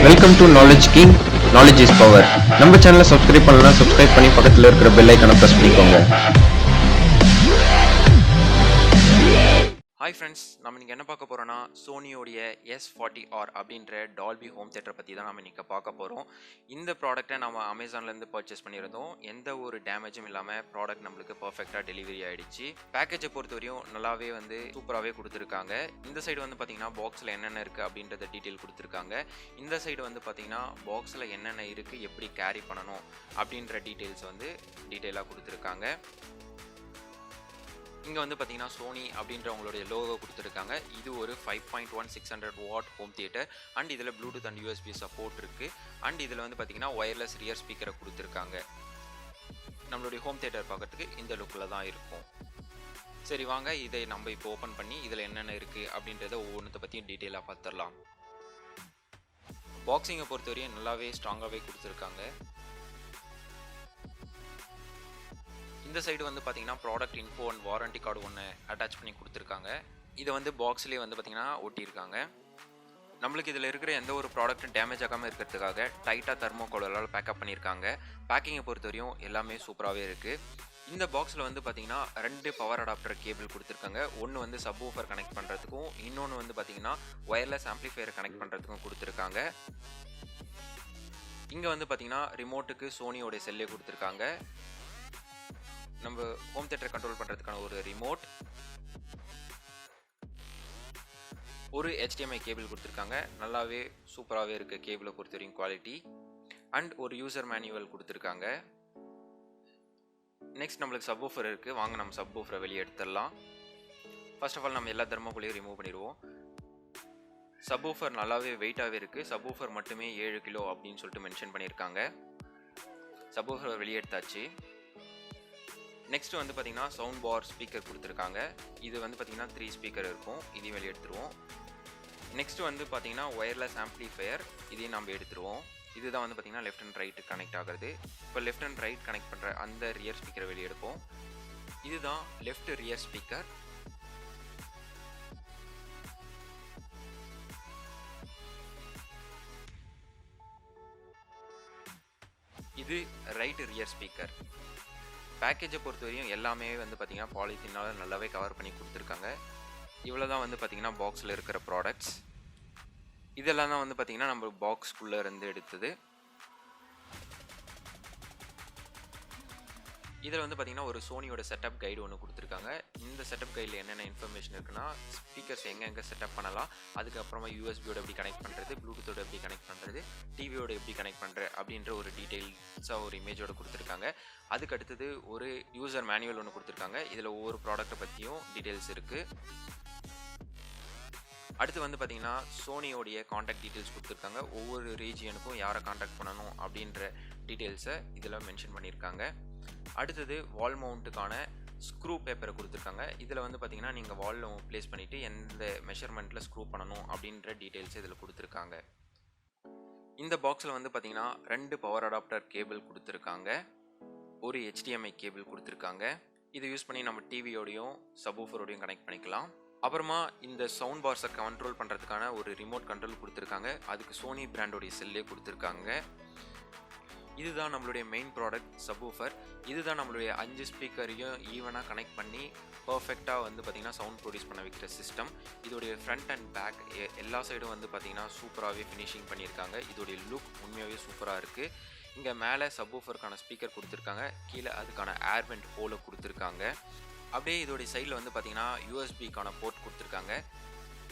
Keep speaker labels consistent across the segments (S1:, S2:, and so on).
S1: Welcome to Knowledge King. Knowledge is power. நம்ம சேனலை subscribe பண்ணலாம், சப்ஸ்கிரைப் பண்ணி பக்கத்துல இருக்கிற பெல் ஐகானை பிரஸ் பண்ணிக்கோங்க.
S2: ஹாய் ஃப்ரெண்ட்ஸ், நம்ம இன்றைக்கி என்ன பார்க்க போகிறோன்னா சோனியோடைய S40R அப்படின்ற டால்பி ஹோம் தியேட்டரை பற்றி தான் நம்ம இன்றைக்கி பார்க்க போகிறோம். இந்த ப்ராடக்ட்டை நம்ம அமேசான்லேருந்து பர்ச்சேஸ் பண்ணியிருந்தோம். எந்த ஒரு டேமேஜும் இல்லாமல் ப்ராடக்ட் நம்மளுக்கு பர்ஃபெக்டாக டெலிவரி ஆகிடுச்சு. பேக்கேஜை பொறுத்தவரையும் நல்லாவே சூப்பராகவே கொடுத்துருக்காங்க. இந்த சைடு பார்த்தீங்கன்னா பாக்ஸில் என்னென்ன இருக்குது அப்படின்றத டீட்டெயில் கொடுத்துருக்காங்க. இந்த சைடு பார்த்தீங்கன்னா பாக்ஸில் என்னென்ன இருக்குது, எப்படி கேரி பண்ணணும் அப்படின்ற டீட்டெயில்ஸ் டீட்டெயிலாக கொடுத்துருக்காங்க. இங்கே பார்த்தீங்கன்னா சோனி அப்படின்ற உங்களுடைய லோகோ கொடுத்துருக்காங்க. இது ஒரு 5.1 600W ஹோம் தியேட்டர் அண்ட் இதில் ப்ளூடூத் அண்ட் USB சப்போர்ட் இருக்குது. அண்ட் இதில் பார்த்தீங்கன்னா ஒயர்லெஸ் ரியர் ஸ்பீக்கரை கொடுத்துருக்காங்க. நம்மளுடைய ஹோம் தியேட்டர் பார்க்கறதுக்கு இந்த லுக்கில் தான் இருக்கும். சரி வாங்க, இதை நம்ம இப்போ ஓப்பன் பண்ணி இதில் என்னென்ன இருக்குது அப்படின்றத ஒவ்வொன்றத்தை பற்றியும் டீட்டெயிலாக பார்த்துடலாம். பாக்ஸிங்கை பொறுத்தவரையும் நல்லாவே ஸ்ட்ராங்காகவே கொடுத்துருக்காங்க. இந்த சைடு பார்த்தீங்கன்னா product info and warranty card ஒன்று அட்டாச் பண்ணி கொடுத்துருக்காங்க. இதை பாக்ஸ்லேயே பார்த்தீங்கன்னா ஒட்டியிருக்காங்க. நம்மளுக்கு இதில் இருக்கிற எந்த ஒரு ப்ராடக்ட்டும் டேமேஜ் ஆகாமல் இருக்கிறதுக்காக டைட்டாக தெர்மோகோலால் பேக்கப் பண்ணியிருக்காங்க. பேக்கிங்கை பொறுத்தவரையும் எல்லாமே சூப்பராகவே இருக்குது. இந்த பாக்ஸில் பார்த்தீங்கன்னா 2 பவர் அடாப்டர் கேபிள் கொடுத்துருக்காங்க. ஒன்று சப்வூஃபர் கனெக்ட் பண்ணுறதுக்கும், இன்னொன்று பார்த்தீங்கன்னா ஒயர்லெஸ் ஆம்ப்ளிஃபையர் கனெக்ட் பண்ணுறதுக்கும் கொடுத்துருக்காங்க. இங்கே பார்த்தீங்கன்னா ரிமோட்டுக்கு சோனியோடைய செல்லே கொடுத்துருக்காங்க. நம்ம ஹோம் தியேட்டர் கண்ட்ரோல் பண்ணுறதுக்கான ஒரு ரிமோட், ஒரு HDMI கேபிள் கொடுத்துருக்காங்க. நல்லாவே சூப்பராகவே இருக்குது கேபிளை பொறுத்த வரைக்கும் குவாலிட்டி. அண்ட் ஒரு யூசர் மேனுவல் கொடுத்துருக்காங்க. நெக்ஸ்ட் நம்மளுக்கு சப்வூஃபர் இருக்குது. வாங்க நம்ம சப்வூஃபரை வெளியே எடுத்துடலாம். ஃபர்ஸ்ட் ஆஃப் ஆல் நம்ம எல்லா தெர்மோகோலையும் ரிமூவ் பண்ணிடுவோம். சப்வூஃபர் நல்லாவே வெயிட்டாகவே இருக்குது. சப்வூஃபர் மட்டுமே 7 கிலோ அப்படின்னு சொல்லிட்டு மென்ஷன் பண்ணியிருக்காங்க. சப்வூஃபர் வெளியே எடுத்தாச்சு. நெக்ஸ்ட் பார்த்தீங்கன்னா சவுண்ட் பார் ஸ்பீக்கர் கொடுத்துருக்காங்க. இது பார்த்தீங்கன்னா 3 ஸ்பீக்கர் இருக்கும். இதையும் வெளியே எடுத்துருவோம். நெக்ஸ்ட் பார்த்தீங்கன்னா ஒயர்லெஸ் ஆம்ப்ளிஃபையர், இதையும் நம்ம எடுத்துருவோம். இதுதான் பார்த்தீங்கன்னா லெஃப்ட் அண்ட் ரைட்டு கனெக்ட் ஆகுறது. இப்போ லெஃப்ட் அண்ட் ரைட் கனெக்ட் பண்ணுற அந்த ரியர் ஸ்பீக்கரை வெளியே எடுப்போம். இதுதான் லெஃப்ட் ரியர் ஸ்பீக்கர். இது ரைட் ரியர் ஸ்பீக்கர். பேக்கேஜை பொறுத்தவரையும் எல்லாமே பார்த்தீங்கன்னா பாலித்தீனால் நல்லாவே கவர் பண்ணி கொடுத்துருக்காங்க. இவ்வளோ தான் பார்த்தீங்கன்னா பாக்ஸில் இருக்கிற ப்ராடக்ட்ஸ். இதெல்லாம் தான் பார்த்தீங்கன்னா நம்ம பாக்ஸ்குள்ளே இருந்து எடுத்தது. இதில் பார்த்தீங்கன்னா ஒரு சோனியோட செட்டப் கைடு ஒன்று கொடுத்துருக்காங்க. இந்த செட்டப் கைடில் என்னென்ன இன்ஃபர்மேஷன் இருக்குன்னா, ஸ்பீக்கர்ஸ் எங்கே செட்டப் பண்ணலாம், அதுக்கப்புறமா யூஎஸ்பியோட எப்படி கனெக்ட் பண்ணுறது, ப்ளூடூத்தோட எப்படி கனெக்ட் பண்ணுறது, டிவியோட எப்படி கனெக்ட் பண்ணுறது அப்படின்ற ஒரு டீட்டெயில்ஸாக ஒரு இமேஜோட கொடுத்துருக்காங்க. அதுக்கு அடுத்தது ஒரு யூசர் மேனுவல் ஒன்று கொடுத்துருக்காங்க. இதில் ஒவ்வொரு ப்ராடக்ட்டை பற்றியும் டீட்டெயில்ஸ் இருக்குது. அடுத்து பார்த்தீங்கன்னா சோனியோடைய காண்டாக்ட் டீட்டெயில்ஸ் கொடுத்துருக்காங்க. ஒவ்வொரு ரீஜியனுக்கும் யாரை காண்டாக்ட் பண்ணணும் அப்படின்ற டீட்டெயில்ஸை இதில் மென்ஷன் பண்ணியிருக்காங்க. அடுத்தது வால் மவுண்ட்டுக்கான ஸ்க்ரூ பேப்பரை கொடுத்துருக்காங்க. இதில் பார்த்தீங்கன்னா நீங்கள் வாலில் ப்ளேஸ் பண்ணிவிட்டு எந்த மெஷர்மெண்ட்டில் ஸ்க்ரூ பண்ணணும் அப்படின்ற டீட்டெயில்ஸ் இதில் கொடுத்துருக்காங்க. இந்த பாக்ஸில் பார்த்தீங்கன்னா 2 பவர் அடாப்டர் கேபிள் கொடுத்துருக்காங்க. ஒரு HDMI கேபிள் கொடுத்துருக்காங்க. இதை யூஸ் பண்ணி நம்ம டிவியோடையும் சப்வூஃபரோடையும் கனெக்ட் பண்ணிக்கலாம். அப்புறமா இந்த சவுண்ட் பார்ஸை கண்ட்ரோல் பண்ணுறதுக்கான ஒரு ரிமோட் கண்ட்ரோல் கொடுத்துருக்காங்க. அதுக்கு சோனி பிராண்டோடைய செல்லே கொடுத்துருக்காங்க. இதுதான் நம்மளுடைய மெயின் ப்ராடக்ட் சப்வூஃபர். இதுதான் நம்மளுடைய 5 ஸ்பீக்கரையும் ஈவனாக கனெக்ட் பண்ணி பர்ஃபெக்டாக பார்த்தீங்கன்னா சவுண்ட் ப்ரொடியூஸ் பண்ண வைக்கிற சிஸ்டம். இதோடைய ஃப்ரண்ட் அண்ட் பேக் எல்லா சைடும் பார்த்தீங்கன்னா சூப்பராகவே ஃபினிஷிங் பண்ணியிருக்காங்க. இதோடைய லுக் உண்மையாகவே சூப்பராக இருக்குது. இங்கே மேலே சப்வூஃபருக்கான ஸ்பீக்கர் கொடுத்துருக்காங்க. கீழே அதுக்கான ஏர்வெண்ட் ஹோலை கொடுத்துருக்காங்க. அப்படியே இதோடைய சைடில் பார்த்தீங்கன்னா யூஎஸ்பிக்கான போர்ட் கொடுத்துருக்காங்க.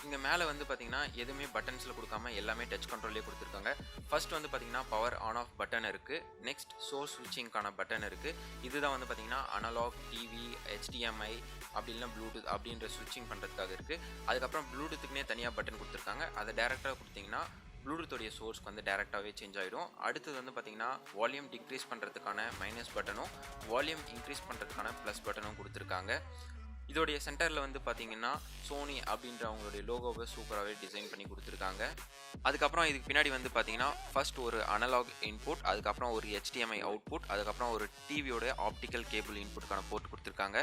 S2: இங்கே மேலே பார்த்தீங்கன்னா எதுவுமே பட்டன்ஸில் கொடுக்காம எல்லாமே டச் கண்ட்ரோல்லே கொடுத்துருக்காங்க. ஃபர்ஸ்ட் பார்த்தீங்கன்னா பவர் ஆன் ஆஃப் பட்டன் இருக்குது. நெக்ஸ்ட் சோர்ஸ் ஸ்விட்சிங்கான பட்டன் இருக்குது. இதுதான் பார்த்தீங்கன்னா அனலாக், டிவி, HDMI அப்படி இல்லைனா ப்ளூடூத் அப்படின்ற ஸ்விட்சிங் பண்ணுறதுக்காக இருக்குது. அதுக்கப்புறம் ப்ளூடூத்துக்குனே தனியாக பட்டன் கொடுத்துருக்காங்க. அதை டேரெக்டாக கொடுத்தீங்கன்னா ப்ளூடூத்தோடைய சோர்ஸ்க்கு டேரெக்டாகவே சேஞ்ச் ஆகிடும். அடுத்தது பார்த்தீங்கன்னா வால்யூம் டிக்ரீஸ் பண்ணுறதுக்கான மைனஸ் பட்டனும், வால்யூம் இன்க்ரீஸ் பண்ணுறதுக்கான ப்ளஸ் பட்டனும் கொடுத்துருக்காங்க. இதோடைய சென்டரில் பார்த்தீங்கன்னா சோனி அப்படின்ற அவங்களுடைய லோகோவை சூப்பராகவே டிசைன் பண்ணி கொடுத்துருக்காங்க. அதுக்கப்புறம் இதுக்கு பின்னாடி பார்த்தீங்கன்னா ஃபர்ஸ்ட் ஒரு அனலாக் இன்புட், அதுக்கப்புறம் ஒரு HDMI அவுட்புட், அதுக்கப்புறம் ஒரு டிவியோட ஆப்டிக்கல் கேபிள் இன்புட்டுக்கான போர்ட் கொடுத்துருக்காங்க.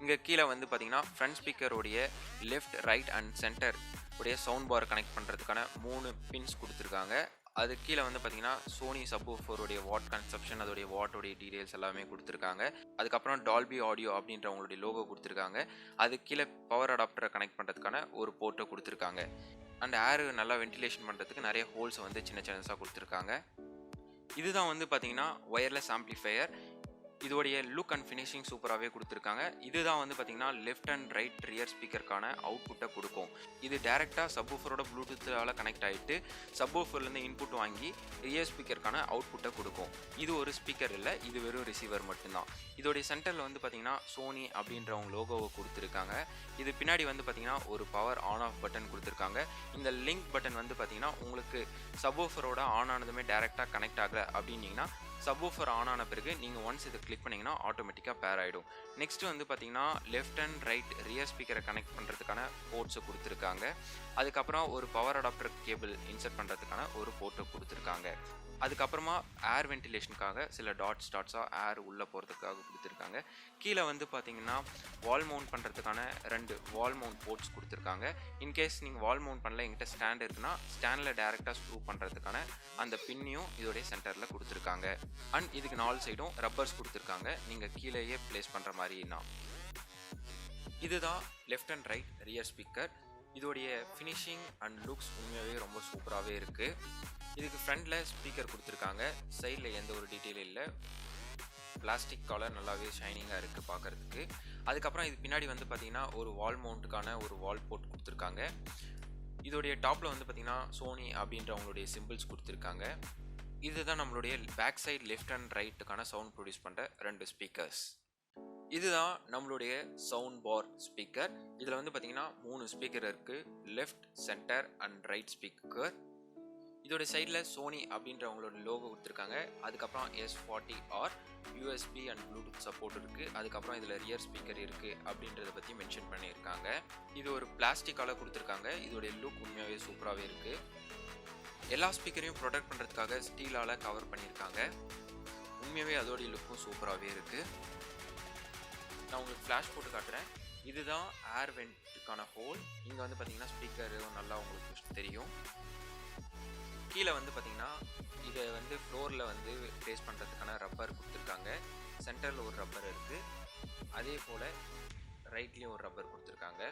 S2: இங்கே கீழே பார்த்தீங்கன்னா ஃப்ரண்ட் ஸ்பீக்கரோடைய லெஃப்ட், ரைட் அண்ட் சென்டர் உடைய சவுண்ட் பார் கனெக்ட் பண்ணுறதுக்கான 3 பின்ஸ் கொடுத்துருக்காங்க. அது கீழே வந்து பார்த்தீங்கன்னா சோனி சப்வூஃபருடைய வாட் கன்சப்ஷன், அதோடைய வாட்டோடைய டீடைல்ஸ் எல்லாமே கொடுத்துருக்காங்க. அதுக்கப்புறம் டால்பி ஆடியோ அப்படின்ற அவங்களுடைய லோகோ கொடுத்துருக்காங்க. அது கீழே பவர் அடாப்டரை கனெக்ட் பண்ணுறதுக்கான ஒரு போர்ட்டை கொடுத்துருக்காங்க. அண்ட் ஏர் நல்லா வென்டிலேஷன் பண்ணுறதுக்கு நிறைய ஹோல்ஸ் வந்து சின்ன சின்னதாக கொடுத்துருக்காங்க. இதுதான் வந்து பார்த்தீங்கன்னா ஒயர்லெஸ் ஆம்ப்ளிஃபையர். இதோடைய லுக் அண்ட் ஃபினிஷிங் சூப்பராகவே கொடுத்துருக்காங்க. இதுதான் வந்து பார்த்தீங்கன்னா லெஃப்ட் அண்ட் ரைட் ரியர் ஸ்பீக்கருக்கான அவுட்புட்டை கொடுக்கும். இது டேரெக்டாக சப்வூஃபரோட ப்ளூடூத்தால் கனெக்ட் ஆகிட்டு சப்வூஃபர்லேருந்து இன்புட் வாங்கி ரியர் ஸ்பீக்கருக்கான அவுட்புட்டை கொடுக்கும். இது ஒரு ஸ்பீக்கர் இல்லை, இது வெறும் ரிசீவர் மட்டும்தான். இதோடைய சென்டரில் வந்து பார்த்தீங்கன்னா சோனி அப்படின்றவங்க லோகோவை கொடுத்துருக்காங்க. இது பின்னாடி வந்து பார்த்தீங்கன்னா ஒரு பவர் ஆன் ஆஃப் பட்டன் கொடுத்துருக்காங்க. இந்த லிங்க் பட்டன் வந்து பார்த்தீங்கன்னா உங்களுக்கு சப்வூஃபரோட ஆன் ஆனதுமே டேரெக்டாக கனெக்ட் ஆகலை அப்படின்னீங்கன்னா சப்வூஃபர் ஆன் ஆன பிறகு நீங்கள் ஒன்ஸ் இதை கிளிக் பண்ணிங்கன்னா ஆட்டோமேட்டிக்காக பேர் ஆகிடும். நெக்ஸ்ட் வந்து பார்த்தீங்கன்னா லெஃப்ட் அண்ட் ரைட் ரியர் ஸ்பீக்கரை கனெக்ட் பண்ணுறதுக்கான போர்ட்ஸை கொடுத்துருக்காங்க. அதுக்கப்புறம் ஒரு பவர் அடாப்டர் கேபிள் இன்சர்ட் பண்ணுறதுக்கான ஒரு போர்ட்டை கொடுத்துருக்காங்க. அதுக்கப்புறமா ஏர் வென்டிலேஷனுக்காக சில டாட்ஸாக ஏர் உள்ளே போகிறதுக்காக கொடுத்துருக்காங்க. கீழே வந்து பார்த்தீங்கன்னா வால் மவுண்ட் பண்ணுறதுக்கான 2 வால் மவுண்ட் போர்ட்ஸ் கொடுத்துருக்காங்க. இன்கேஸ் நீங்கள் வால் மவுண்ட் பண்ணல, எங்கிட்ட ஸ்டாண்ட் இருக்குன்னா ஸ்டாண்டில் டேரெக்டாக ஸ்க்ரூ பண்ணுறதுக்கான அந்த பின்னையும் இதோடைய சென்டரில் கொடுத்துருக்காங்க. அண்ட் இதுக்கு 4 சைடும் ரப்பர்ஸ் கொடுத்துருக்காங்க, நீங்கள் கீழேயே ப்ளேஸ் பண்ணுற மாதிரினா. இதுதான் left and right rear speaker. இதோடைய ஃபினிஷிங் அண்ட் லுக்ஸ் உண்மையாகவே ரொம்ப சூப்பராகவே இருக்குது. இதுக்கு ஃப்ரண்டில் ஸ்பீக்கர் கொடுத்துருக்காங்க, சைடில் எந்த ஒரு டீட்டெயில் இல்லை. பிளாஸ்டிக் கலர் நல்லாவே ஷைனிங்காக இருக்குது பார்க்குறதுக்கு. அதுக்கப்புறம் இது பின்னாடி வந்து பார்த்திங்கன்னா ஒரு வால் மவுண்ட்டுக்கான ஒரு வால் போர்ட் கொடுத்துருக்காங்க. இதோடைய டாப்பில் வந்து பார்த்திங்கன்னா சோனி அப்படின்ற அவங்களுடைய சிம்பிள்ஸ் கொடுத்துருக்காங்க. இதுதான் நம்மளுடைய பேக் சைடு லெஃப்ட் அண்ட் ரைட்டுக்கான சவுண்ட் ப்ரொடியூஸ் பண்ணுற 2 ஸ்பீக்கர்ஸ். இதுதான் நம்மளுடைய சவுண்ட் பார் ஸ்பீக்கர். இதில் வந்து பார்த்திங்கன்னா 3 ஸ்பீக்கர் இருக்குது, left, centre and right speaker. இதோட சைடில் சோனி அப்படின்ற அவங்களோட லோகோ கொடுத்துருக்காங்க. அதுக்கப்புறம் S40R USB and Bluetooth support இருக்குது. அதுக்கப்புறம் இதில் ரியர் ஸ்பீக்கர் இருக்குது அப்படின்றத பற்றி மென்ஷன் பண்ணியிருக்காங்க. இது ஒரு பிளாஸ்டிக்கால் கொடுத்துருக்காங்க. இதோடைய லுக் உண்மையாகவே சூப்பராகவே இருக்குது. எல்லா ஸ்பீக்கரையும் ப்ரொடெக்ட் பண்ணுறதுக்காக ஸ்டீலால் கவர் பண்ணியிருக்காங்க. உண்மையாகவே அதோடைய லுக்கும் சூப்பராகவே இருக்குது. நான் உங்களுக்கு ஃப்ளாஷ் போட்டு காட்டுறேன். இதுதான் ஏர் வெண்ட்டுக்கான ஹோல். இங்கே வந்து பார்த்தீங்கன்னா ஸ்பீக்கரும் நல்லா உங்களுக்கு தெரியும். கீழே வந்து பார்த்தீங்கன்னா இதை வந்து ஃப்ளோரில் வந்து ப்ளேஸ் பண்ணுறதுக்கான ரப்பர் கொடுத்துருக்காங்க. சென்டரில் ஒரு ரப்பர் இருக்குது, அதே போல் ரைட்லேயும் ஒரு ரப்பர் கொடுத்துருக்காங்க.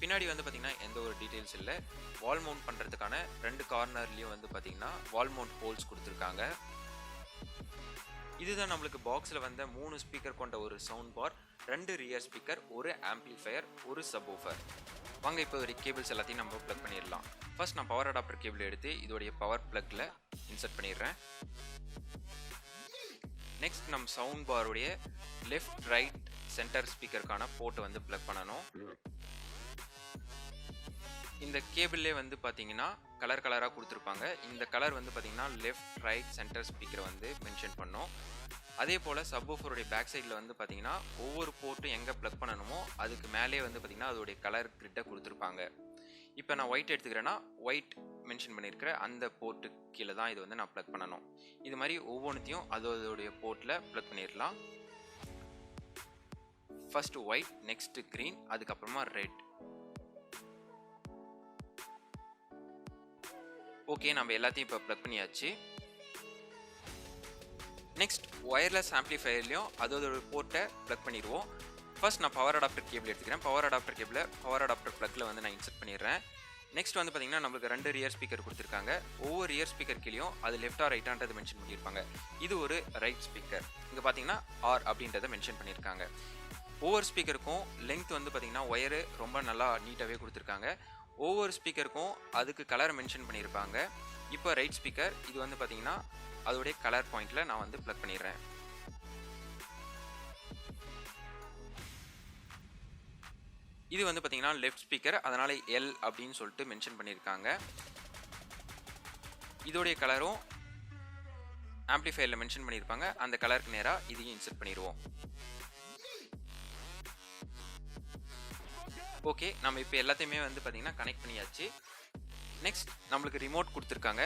S2: பின்னாடி வந்து பார்த்திங்கன்னா எந்த ஒரு டீட்டெயில்ஸ் இல்லை. வால் மவுண்ட் பண்ணுறதுக்கான 2 கார்னர்லேயும் வந்து பார்த்திங்கன்னா வால் மவுண்ட் ஹோல்ஸ் கொடுத்துருக்காங்க. இதுதான் நம்மளுக்கு பாக்ஸில் வந்த 3 ஸ்பீக்கர் கொண்ட ஒரு சவுண்ட் பார், 2 ரியர் ஸ்பீக்கர், ஒரு ஆம்ப்ளிஃபையர், ஒரு சப்வூஃபர். வாங்க இப்போ ஒரு கேபிள்ஸ் எல்லாத்தையும் நம்ம ப்ளக் பண்ணிடலாம். ஃபர்ஸ்ட் நான் பவர் அடாப்டர் கேபிள் எடுத்து இதோடைய பவர் ப்ளக்கில் இன்சர்ட் பண்ணிடுறேன். நெக்ஸ்ட் நம்ம சவுண்ட் பாருடைய லெஃப்ட், ரைட், சென்டர் ஸ்பீக்கருக்கான போர்ட்டை வந்து ப்ளக் பண்ணணும். இந்த கேபிள்லே வந்து பார்த்தீங்கன்னா கலராக கொடுத்துருப்பாங்க. இந்த கலர் வந்து பார்த்தீங்கன்னா லெஃப்ட், ரைட், சென்டர் ஸ்பீக்கரை வந்து மென்ஷன் பண்ணோம். அதே போல் சப்வூஃபருடைய பேக் சைடில் வந்து பார்த்தீங்கன்னா ஒவ்வொரு போர்ட்டும் எங்கே ப்ளக் பண்ணணுமோ அதுக்கு மேலே வந்து பார்த்தீங்கன்னா அதோடைய கலர் கிரிட்டை கொடுத்துருப்பாங்க. இப்போ நான் ஒயிட் எடுத்துக்கிறேன்னா ஒயிட் மென்ஷன் பண்ணியிருக்கிற அந்த போர்ட்டு கீழே தான் இது வந்து நான் ப்ளக் பண்ணணும். இது மாதிரி ஒவ்வொன்றுத்தையும் அதோடைய போர்ட்டில் ப்ளக் பண்ணிடலாம். ஃபர்ஸ்ட் ஒயிட், நெக்ஸ்ட் க்ரீன், அதுக்கப்புறமா ரெட். ஓகே, நம்ம எல்லாத்தையும் இப்போ ப்ளக் பண்ணியாச்சு. நெக்ஸ்ட் ஒயர்லெஸ் ஆம்ப்ளிஃபையர்லையும் அதோட போர்ட்டை ப்ளக் பண்ணிடுவோம். ஃபர்ஸ்ட் நான் பவர் அடாப்டர் கேபிள் எடுத்துக்கிறேன். பவர் அடாப்டர் கேபிளை பவர் அடாப்டர் ப்ளக்கில் வந்து நான் இன்சர்ட் பண்ணிடுறேன். நெக்ஸ்ட் வந்து பார்த்தீங்கன்னா நம்மளுக்கு 2 ரியர் ஸ்பீக்கர் கொடுத்துருக்காங்க. ஒவ்வொரு ரியர் ஸ்பீக்கர் கீழேயும் அது லெஃப்டா ரைட்டான்றது மென்ஷன் பண்ணியிருப்பாங்க. இது ஒரு ரைட் ஸ்பீக்கர். இங்கே பார்த்தீங்கன்னா ஆர் அப்படின்றத மென்ஷன் பண்ணியிருக்காங்க. ஒவ்வொரு ஸ்பீக்கருக்கும் லெங்த் வந்து பார்த்தீங்கன்னா ஒயரு ரொம்ப நல்லா நீட்டாகவே கொடுத்துருக்காங்க. ஒவ்வொரு ஸ்பீக்கருக்கும் அதுக்கு கலர் மென்ஷன் பண்ணியிருப்பாங்க. இப்போ ரைட் ஸ்பீக்கர் இது வந்து பார்த்தீங்கன்னா அதோடைய கலர் பாயிண்டில் நான் வந்து ப்ளக் பண்ணிடுறேன். இது வந்து பார்த்தீங்கன்னா லெஃப்ட் ஸ்பீக்கர், அதனால் எல் அப்படின்னு சொல்லிட்டு மென்ஷன் பண்ணியிருக்காங்க. இதோடைய கலரும் ஆம்ப்ளிஃபையரில் மென்ஷன் பண்ணியிருப்பாங்க. அந்த கலருக்கு நேராக இதையும் இன்சர்ட் பண்ணிடுவோம். ஓகே, நம்ம இப்போ எல்லாத்தையுமே வந்து பார்த்தீங்கன்னா கனெக்ட் பண்ணியாச்சு. நெக்ஸ்ட் நம்மளுக்கு ரிமோட் கொடுத்துருக்காங்க.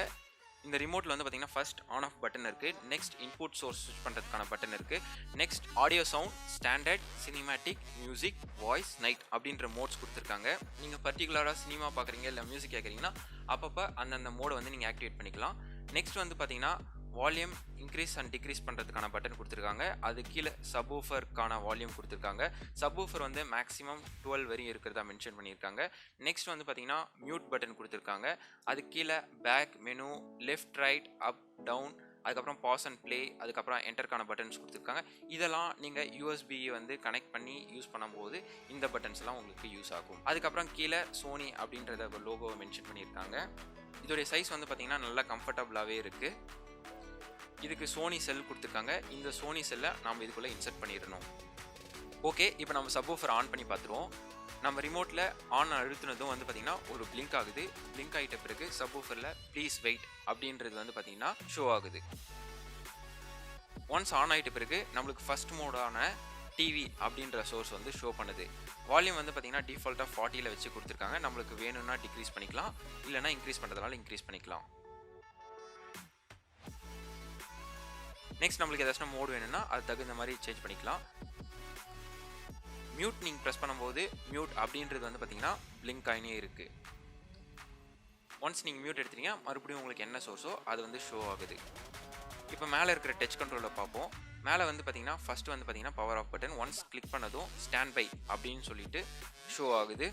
S2: இந்த ரிமோட்டில் வந்து பார்த்தீங்கன்னா ஃபர்ஸ்ட் ஆன் ஆஃப் பட்டன் இருக்குது, நெக்ஸ்ட் இன்புட் சோர்ஸ் ஸ்விட்ச் பண்ணுறதுக்கான பட்டன் இருக்குது, next audio sound, standard, cinematic, music, voice, night அப்படின்ற மோட்ஸ் கொடுத்துருக்காங்க. நீங்கள் பர்டிகுலராக சினிமா பார்க்குறீங்க இல்லை மியூசிக் கேட்குறீங்கன்னா அப்பப்போ அந்தந்த மோடை வந்து நீங்கள் ஆக்டிவேட் பண்ணிக்கலாம். நெக்ஸ்ட் வந்து பார்த்தீங்கன்னா வால்யூம் இன்க்ரீஸ் அண்ட் டிக்ரீஸ் பண்ணுறதுக்கான பட்டன் கொடுத்துருக்காங்க. அது கீழே சப்வூஃபருக்கான வால்யூம் கொடுத்துருக்காங்க. சப்வூஃபர் வந்து மேக்ஸிமம் 12 வரையும் இருக்கிறதா மென்ஷன் பண்ணியிருக்காங்க. நெக்ஸ்ட் வந்து பார்த்தீங்கன்னா மியூட் பட்டன் கொடுத்துருக்காங்க. அது கீழே back menu, left right, up down, அதுக்கப்புறம் பாஸ் அண்ட் ப்ளே, அதுக்கப்புறம் என்டருக்கான பட்டன்ஸ் கொடுத்துருக்காங்க. இதெல்லாம் நீங்கள் யூஎஸ்பி வந்து கனெக்ட் பண்ணி யூஸ் பண்ணும்போது இந்த பட்டன்ஸ் எல்லாம் உங்களுக்கு யூஸ் ஆகும். அதுக்கப்புறம் கீழே சோனி அப்படின்றத லோகோவை மென்ஷன் பண்ணியிருக்காங்க. இதோடைய சைஸ் வந்து பார்த்தீங்கன்னா நல்லா கம்ஃபர்டபுளாகவே இருக்குது. இதுக்கு சோனி செல் கொடுத்துருக்காங்க. இந்த சோனி செல்லை நம்ம இதுக்குள்ளே இன்சர்ட் பண்ணிடணும். ஓகே, இப்போ நம்ம சப்வூஃபர் ஆன் பண்ணி பார்த்துருவோம். நம்ம ரிமோட்டில் ஆன் அழுத்தினதும் வந்து பார்த்திங்கன்னா ஒரு பிளிங்க் ஆகுது. பிளிங்க் ஆகிட்ட பிறகு சப்வூஃபரில் ப்ளீஸ் வெயிட் அப்படின்றது வந்து பார்த்திங்கன்னா ஷோ ஆகுது. ஒன்ஸ் ஆன் ஆகிட்ட பிறகு நம்மளுக்கு ஃபஸ்ட் மோடான டிவி அப்படின்ற சோர்ஸ் வந்து ஷோ பண்ணுது. வால்யூம் வந்து பார்த்திங்கன்னா டிஃபால்ட்டாக 40ல் வச்சு கொடுத்துருக்காங்க. நம்மளுக்கு வேணும்னா டிக்ரீஸ் பண்ணிக்கலாம், இல்லைனா இன்க்ரீஸ் பண்ணுறதுனால இன்க்ரீஸ் பண்ணிக்கலாம். நெக்ஸ்ட் நம்மளுக்கு ஏதாச்சும் மோட் வேணும்னா அது தகுந்த மாதிரி சேஞ்ச் பண்ணிக்கலாம். மியூட் நீங்கள் ப்ரெஸ் பண்ணும்போது மியூட் அப்படின்றது வந்து பார்த்தீங்கன்னா பிளிங்க் ஆகினே இருக்குது. ஒன்ஸ் நீங்கள் மியூட் எடுத்துட்டீங்க மறுபடியும் உங்களுக்கு என்ன சோர்ஸோ அது வந்து ஷோ ஆகுது. இப்போ மேலே இருக்கிற டச் கண்ட்ரோலில் பார்ப்போம். மேலே வந்து பார்த்தீங்கன்னா ஃபஸ்ட்டு வந்து பார்த்தீங்கன்னா power off button. Once click பண்ணதும் ஸ்டாண்ட் பை அப்படின்னு சொல்லிட்டு ஷோ ஆகுது.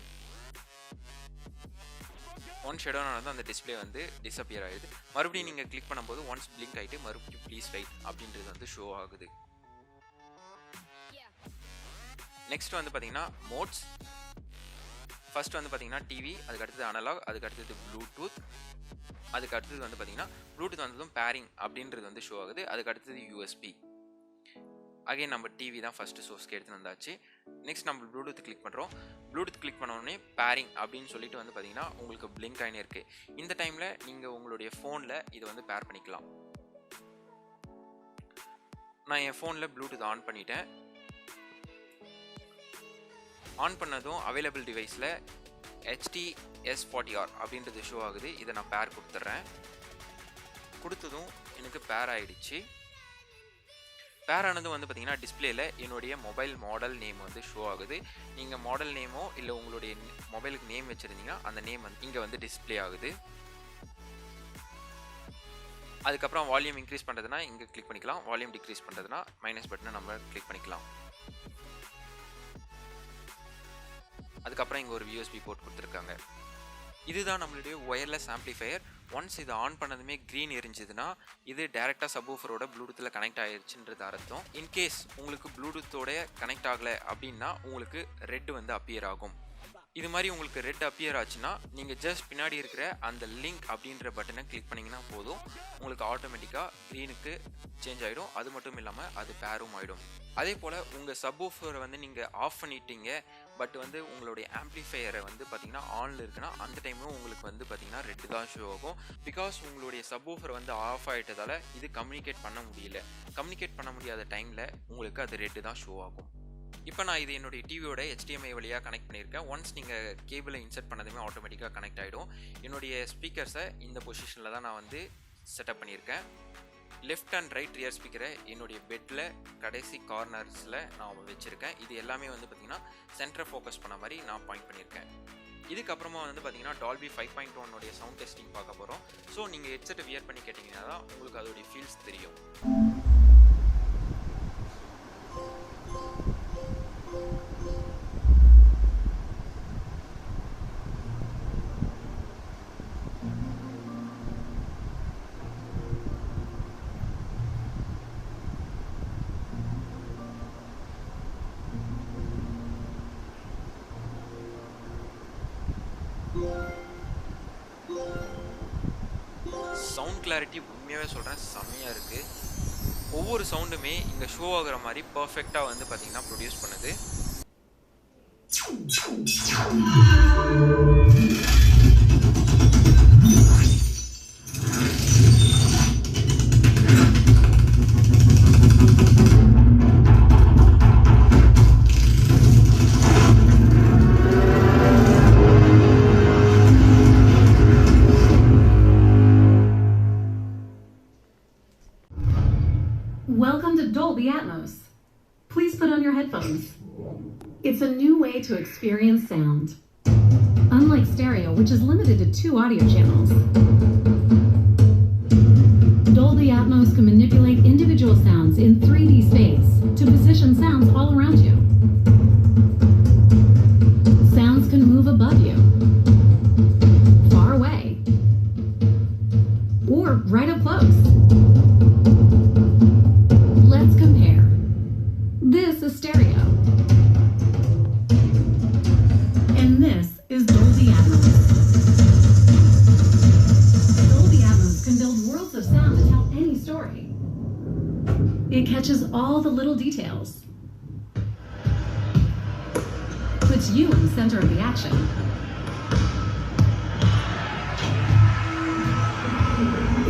S2: ஒன் ஷெட் ஆன் ஆனதும் அந்த டிஸ்பிளே வந்து டிஸப்பியர் ஆகிடுது. மறுபடியும் நீங்கள் கிளிக் பண்ணும்போது ஒன்ஸ் பிளிங்க் ஆகிட்டு மறுபடியும் ப்ளீஸ் வெயிட் அப்படின்றது வந்து ஷோ ஆகுது. நெக்ஸ்ட் வந்து பார்த்தீங்கன்னா மோட்ஸ். ஃபர்ஸ்ட் வந்து பார்த்தீங்கன்னா டிவி, அதுக்கு அடுத்தது அனலாக், அதுக்கு அடுத்தது ப்ளூடூத், அதுக்கு அடுத்தது வந்து பார்த்தீங்கன்னா ப்ளூடூத் வந்ததும் பேரிங் அப்படின்றது வந்து ஷோ ஆகுது. அதுக்கு அடுத்தது யூஎஸ்பி. அகைன் நம்ம டிவி தான் ஃபஸ்ட்டு சோர்ஸ்க்கு எடுத்துன்னு வந்தாச்சு. நெக்ஸ்ட் நம்ம ப்ளூடூத் கிளிக் பண்ணுறோம். ப்ளூடூத் கிளிக் பண்ணோடனே பேரிங் அப்படின்னு சொல்லிட்டு வந்து பார்த்தீங்கன்னா உங்களுக்கு பிளிங்க் ஆகினே இருக்குது. இந்த டைமில் நீங்கள் உங்களுடைய ஃபோனில் இதை வந்து பேர் பண்ணிக்கலாம். நான் என் ஃபோனில் ப்ளூடூத் ஆன் பண்ணிட்டேன். ஆன் பண்ணதும் அவைலபிள் டிவைஸில் HT-S40R அப்படின்றது ஷோ ஆகுது. இதை நான் பேர் கொடுத்துட்றேன். கொடுத்ததும் எனக்கு பேர் ஆகிடுச்சு. பேர் ஆனது வந்து பார்த்தீங்கன்னா டிஸ்பிளேல என்னுடைய மொபைல் மாடல் நேம் வந்து ஷோ ஆகுது. நீங்கள் மாடல் நேமோ இல்லை உங்களுடைய மொபைலுக்கு நேம் வச்சுருந்தீங்கன்னா அந்த நேம் வந்து இங்கே வந்து டிஸ்பிளே ஆகுது. அதுக்கப்புறம் வால்யூம் இன்க்ரீஸ் பண்ணுறதுனா இங்கே கிளிக் பண்ணிக்கலாம். வால்யூம் டிக்ரீஸ் பண்ணுறதுனா மைனஸ் பட்டனை நம்ம கிளிக் பண்ணிக்கலாம். அதுக்கப்புறம் இங்கே ஒரு USB போர்ட் கொடுத்துருக்காங்க. இதுதான் நம்மளுடைய ஒயர்லெஸ் ஆம்ப்ளிஃபையர். ஒன்ஸ் இது ஆன் பண்ணதுமே க்ரீன் எரிஞ்சதுன்னா இது டேரெக்டாக சப்வூஃபரோட ப்ளூடூத்தில் கனெக்ட் ஆகிடுச்சுன்றது அர்த்தம். இன்கேஸ் உங்களுக்கு ப்ளூடூத்தோட கனெக்ட் ஆகலை அப்படின்னா உங்களுக்கு ரெட் வந்து அப்பியர் ஆகும். இது மாதிரி உங்களுக்கு ரெட் அப்பியர் ஆச்சுன்னா நீங்கள் ஜஸ்ட் பின்னாடி இருக்கிற அந்த லிங்க் அப்படின்ற பட்டனை கிளிக் பண்ணிங்கன்னா போதும், உங்களுக்கு ஆட்டோமேட்டிக்காக க்ரீனுக்கு சேஞ்ச் ஆகிடும். அது மட்டும் இல்லாமல் அது பேரும் ஆகிடும். அதே போல் உங்கள் சப்வூஃபரை வந்து நீங்கள் ஆஃப் பண்ணிட்டீங்க, பட் வந்து உங்களுடைய ஆம்ப்ளிஃபையரை வந்து பார்த்தீங்கன்னா ஆனில் இருக்குன்னா அந்த டைமும் உங்களுக்கு வந்து பார்த்தீங்கன்னா ரெட்டு தான் ஷோ ஆகும். பிகாஸ் உங்களுடைய சப்வூஃபர் வந்து ஆஃப் ஆகிட்டதால் இது கம்யூனிகேட் பண்ண முடியல. கம்யூனிகேட் பண்ண முடியாத டைமில் உங்களுக்கு அது ரெட்டு தான் ஷோ ஆகும். இப்போ நான் இது என்னுடைய டிவியோட HDMI வழியாக கனெக்ட் பண்ணியிருக்கேன். ஒன்ஸ் நீங்கள் கேபிளை இன்சர்ட் பண்ணதுமே ஆட்டோமேட்டிக்காக கனெக்ட் ஆகிடும். என்னுடைய ஸ்பீக்கர்ஸை இந்த பொசிஷனில் தான் நான் வந்து செட்டப் பண்ணியிருக்கேன். லெஃப்ட் அண்ட் ரைட் ரியர் ஸ்பீக்கரை என்னுடைய பெட்டில் கடைசி கார்னர்ஸில் நான் வச்சுருக்கேன். இது எல்லாமே வந்து பார்த்திங்கன்னா சென்டரை ஃபோக்கஸ் பண்ண மாதிரி நான் பாயிண்ட் பண்ணியிருக்கேன். இதுக்கப்புறமா வந்து பார்த்திங்கன்னா டால்பி 5.1 சவுண்ட் டெஸ்டிங் பார்க்க போகிறோம். ஸோ நீங்கள் ஹெட்செட்டை வியர் பண்ணி கேட்டிங்கன்னா தான் உங்களுக்கு அதோடைய ஃபீல்ஸ் தெரியும். சவுண்ட் கிளாரிட்டி உண்மையாகவே சொல்கிறேன் செம்மையாக இருக்குது. ஒவ்வொரு சவுண்டுமே இங்கே ஷோ ஆகுற மாதிரி பர்ஃபெக்டாக வந்து பார்த்திங்கன்னா ப்ரொடியூஸ் பண்ணுது.
S3: on your headphones. It's a new way to experience sound. Unlike stereo, which is limited to 2 audio channels, Dolby Atmos can manipulate individual sounds in 3D space to position sounds all around you. Sounds can move above you, far away, or right up close. Let's compare. This is stereo. And this is Dolby Atmos. Dolby Atmos can build worlds of sound to tell any story. It catches all the little details, puts you in the center of the action.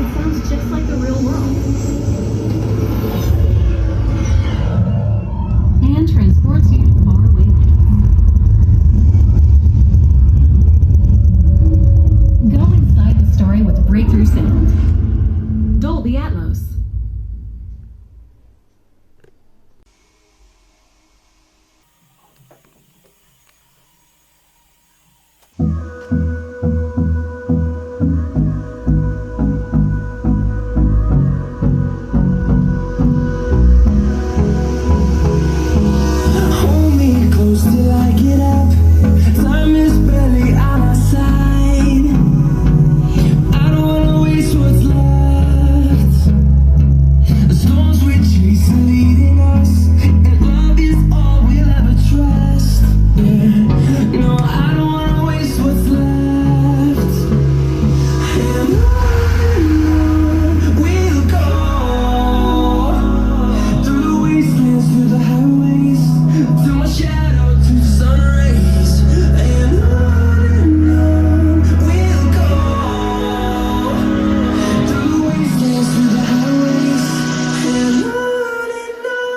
S3: It sounds just like the real world. And transports you to faraway lands. Go inside the story with breakthrough sound. Dolby Atmos.
S4: Hold me close till I get up. Time is barely on our side. I don't wanna waste what's left. The storms we chase are leading us, and love is all we'll ever trust. Yeah. No, I don't wanna waste what's left. And on we'll go, through the wastelands, through the highways, through my shadow to the sun rays. And on we'll go, through the wastelands, through the highways. And on we'll go.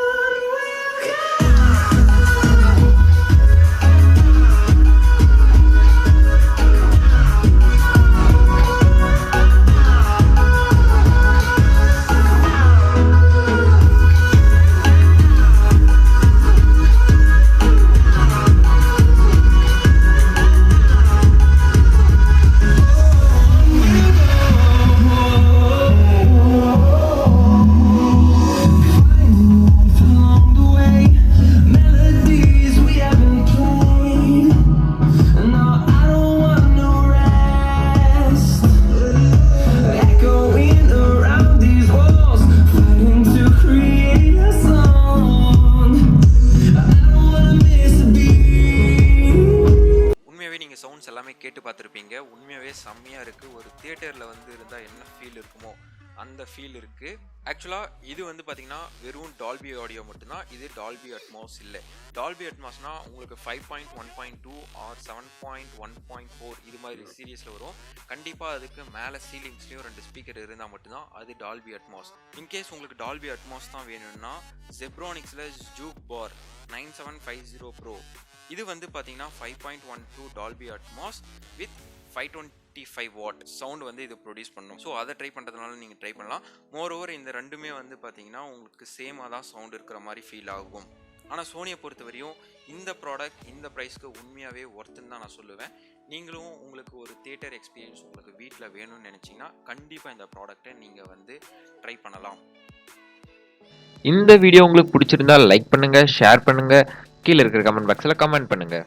S4: Finding life along the way, melodies we haven't played. No, I don't want no rest. Echoing around these walls, fighting to create a song. I don't wanna miss a beat.
S2: உண்மையாகவே நீங்கள் sounds எல்லாமே கேட்டு பார்த்துருப்பீங்க. உண்மையாகவே செம்மையாக இருக்குது. ஒரு தியேட்டரில் வந்து இருந்தால் என்ன ஃபீல் இருக்குமோ அந்த ஃபீல் இருக்குது. ஆக்சுவலாக இது வந்து பார்த்திங்கன்னா வெறும் டால்பி ஆடியோ மட்டும்தான். இது டால்பி அட்மாஸ் இல்லை. டால்பி அட்மாஸ்னால் உங்களுக்கு 5.1.2 ஆர் 7.1.4 இது மாதிரி சீரியஸில் வரும். கண்டிப்பாக அதுக்கு மேலே சீலிங்ஸ்லேயும் 2 ஸ்பீக்கர் இருந்தால் மட்டும்தான் அது டால்பி அட்மாஸ். இன்கேஸ் உங்களுக்கு டால்பி அட்மாஸ் தான் வேணும்னா ZEBRONICSல ஜூக் பார் 9750 Pro இது வந்து பார்த்தீங்கன்னா 5.12 Dolby Atmos with 525 what sound வந்து இது ப்ரொடியூஸ் பண்ணும். ஸோ அதை ட்ரை பண்ணுறதுனால நீங்கள் ட்ரை பண்ணலாம். மோரோவர் இந்த ரெண்டுமே வந்து பார்த்தீங்கன்னா உங்களுக்கு சேமாக தான் சவுண்ட் இருக்கிற மாதிரி ஃபீல் ஆகும். ஆனால் சோனியை பொறுத்த வரையும் இந்த ப்ராடக்ட் இந்த ப்ரைஸ்க்கு உண்மையாகவே ஒர்த்துன்னு தான் நான் சொல்லுவேன். நீங்களும் உங்களுக்கு ஒரு தியேட்டர் எக்ஸ்பீரியன்ஸ் உங்களுக்கு வீட்டில் வேணும்னு நினச்சிங்கன்னா கண்டிப்பாக இந்த ப்ராடக்டை நீங்கள் வந்து ட்ரை பண்ணலாம்.
S1: இந்த வீடியோ உங்களுக்கு பிடிச்சிருந்தா லைக் பண்ணுங்க, ஷேர் பண்ணுங்க, கீழே இருக்கிற கமெண்ட் பாக்ஸில் கமெண்ட் பண்ணுங்க.